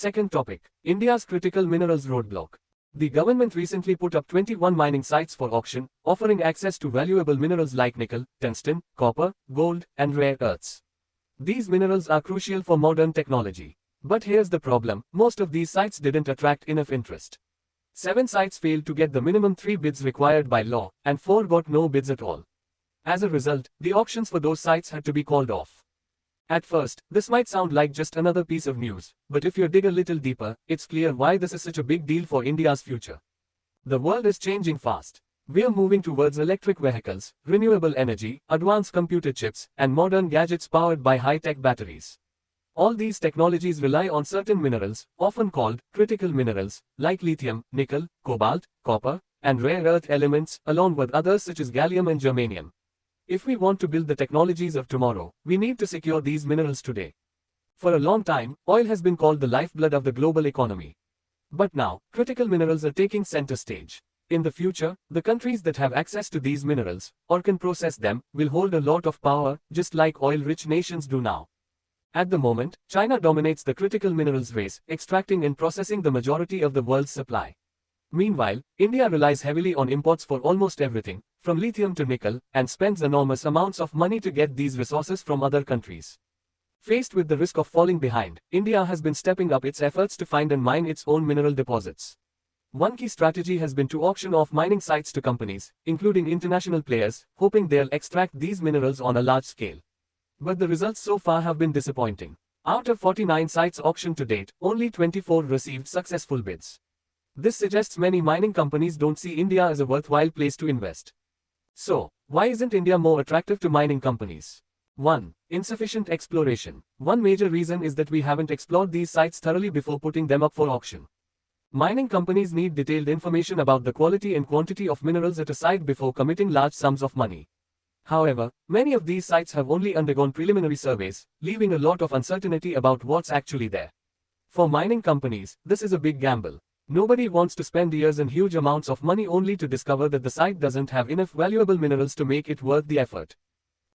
Second topic, India's critical minerals roadblock. The government recently put up 21 mining sites for auction, offering access to valuable minerals like nickel, tungsten, copper, gold, and rare earths. These minerals are crucial for modern technology. But here's the problem, most of these sites didn't attract enough interest. 7 sites failed to get the minimum 3 bids required by law, and 4 got no bids at all. As a result, the auctions for those sites had to be called off. At first, this might sound like just another piece of news, but if you dig a little deeper, it's clear why this is such a big deal for India's future. The world is changing fast. We are moving towards electric vehicles, renewable energy, advanced computer chips, and modern gadgets powered by high-tech batteries. All these technologies rely on certain minerals, often called critical minerals, like lithium, nickel, cobalt, copper, and rare earth elements, along with others such as gallium and germanium. If we want to build the technologies of tomorrow, we need to secure these minerals today. For a long time, oil has been called the lifeblood of the global economy. But now, critical minerals are taking center stage. In the future, the countries that have access to these minerals, or can process them, will hold a lot of power, just like oil-rich nations do now. At the moment, China dominates the critical minerals race, extracting and processing the majority of the world's supply. Meanwhile, India relies heavily on imports for almost everything, from lithium to nickel, and spends enormous amounts of money to get these resources from other countries. Faced with the risk of falling behind, India has been stepping up its efforts to find and mine its own mineral deposits. One key strategy has been to auction off mining sites to companies, including international players, hoping they'll extract these minerals on a large scale. But the results so far have been disappointing. Out of 49 sites auctioned to date, only 24 received successful bids. This suggests many mining companies don't see India as a worthwhile place to invest. So, why isn't India more attractive to mining companies? 1. Insufficient exploration. One major reason is that we haven't explored these sites thoroughly before putting them up for auction. Mining companies need detailed information about the quality and quantity of minerals at a site before committing large sums of money. However, many of these sites have only undergone preliminary surveys, leaving a lot of uncertainty about what's actually there. For mining companies, this is a big gamble. Nobody wants to spend years and huge amounts of money only to discover that the site doesn't have enough valuable minerals to make it worth the effort.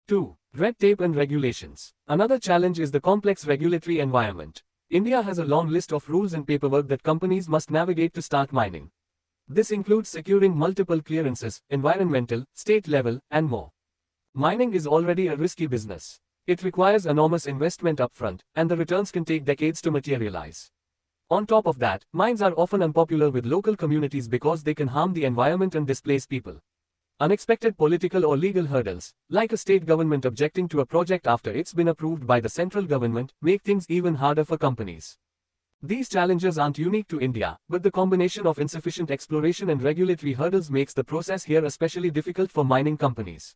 2. Red tape and regulations. Another challenge is the complex regulatory environment. India has a long list of rules and paperwork that companies must navigate to start mining. This includes securing multiple clearances, environmental, state level, and more. Mining is already a risky business. It requires enormous investment upfront, and the returns can take decades to materialize. On top of that, mines are often unpopular with local communities because they can harm the environment and displace people. Unexpected political or legal hurdles, like a state government objecting to a project after it's been approved by the central government, make things even harder for companies. These challenges aren't unique to India, but the combination of insufficient exploration and regulatory hurdles makes the process here especially difficult for mining companies.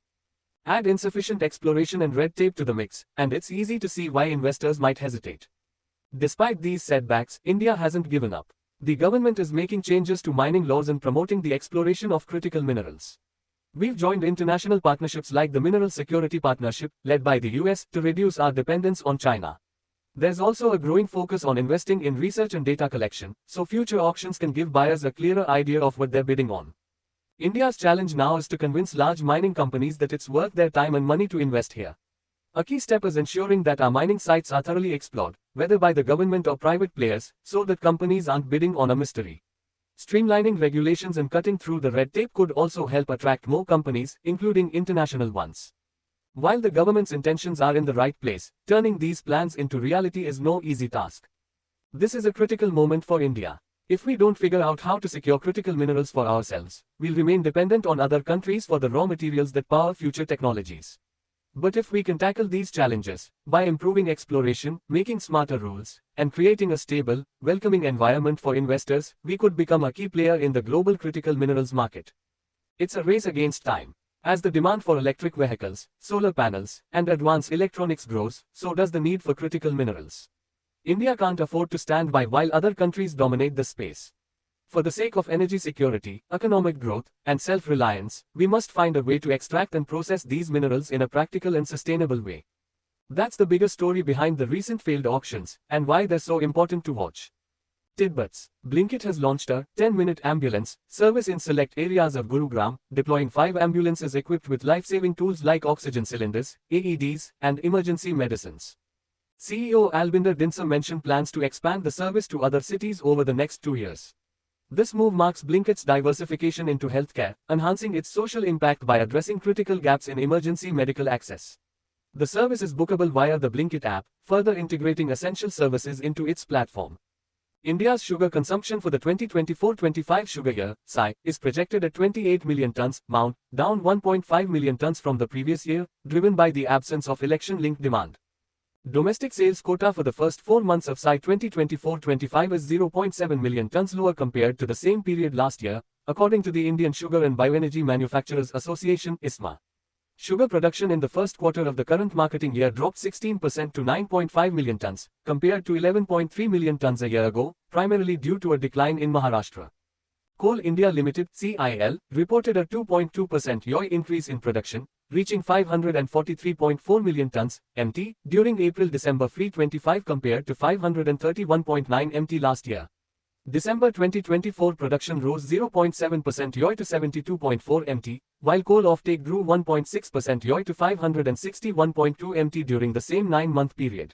Add insufficient exploration and red tape to the mix, and it's easy to see why investors might hesitate. Despite these setbacks, India hasn't given up. The government is making changes to mining laws and promoting the exploration of critical minerals. We've joined international partnerships like the Mineral Security Partnership, led by the US, to reduce our dependence on China. There's also a growing focus on investing in research and data collection, so future auctions can give buyers a clearer idea of what they're bidding on. India's challenge now is to convince large mining companies that it's worth their time and money to invest here. A key step is ensuring that our mining sites are thoroughly explored, whether by the government or private players, so that companies aren't bidding on a mystery. Streamlining regulations and cutting through the red tape could also help attract more companies, including international ones. While the government's intentions are in the right place, turning these plans into reality is no easy task. This is a critical moment for India. If we don't figure out how to secure critical minerals for ourselves, we'll remain dependent on other countries for the raw materials that power future technologies. But if we can tackle these challenges, by improving exploration, making smarter rules, and creating a stable, welcoming environment for investors, we could become a key player in the global critical minerals market. It's a race against time. As the demand for electric vehicles, solar panels, and advanced electronics grows, so does the need for critical minerals. India can't afford to stand by while other countries dominate the space. For the sake of energy security, economic growth, and self-reliance, we must find a way to extract and process these minerals in a practical and sustainable way. That's the bigger story behind the recent failed auctions, and why they're so important to watch. Tidbits. Blinkit has launched a 10-minute ambulance service in select areas of Gurugram, deploying 5 ambulances equipped with life-saving tools like oxygen cylinders, AEDs, and emergency medicines. CEO Albinder Dinsum mentioned plans to expand the service to other cities over the next 2 years. This move marks Blinkit's diversification into healthcare, enhancing its social impact by addressing critical gaps in emergency medical access. The service is bookable via the Blinkit app, further integrating essential services into its platform. India's sugar consumption for the 2024-25 sugar year, SI, is projected at 28 million tons, down 1.5 million tons from the previous year, driven by the absence of election-linked demand. Domestic sales quota for the first 4 months of SI 2024-25 is 0.7 million tons lower compared to the same period last year, according to the Indian Sugar and Bioenergy Manufacturers Association (ISMA). Sugar production in the first quarter of the current marketing year dropped 16% to 9.5 million tons, compared to 11.3 million tons a year ago, primarily due to a decline in Maharashtra. Coal India Limited (CIL) reported a 2.2% YoY increase in production, reaching 543.4 million tons (MT) during April-December 2025 compared to 531.9 MT last year. December 2024 production rose 0.7% YoY to 72.4 MT, while coal offtake grew 1.6% YoY to 561.2 MT during the same 9-month period.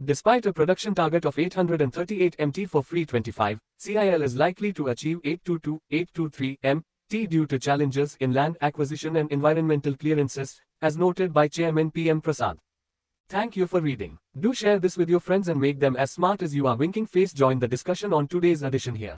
Despite a production target of 838 MT for FY 25, CIL is likely to achieve 822-823 MT due to challenges in land acquisition and environmental clearances, as noted by Chairman PM Prasad. Thank you for reading. Do share this with your friends and make them as smart as you are. Winking Face join the discussion on today's edition here.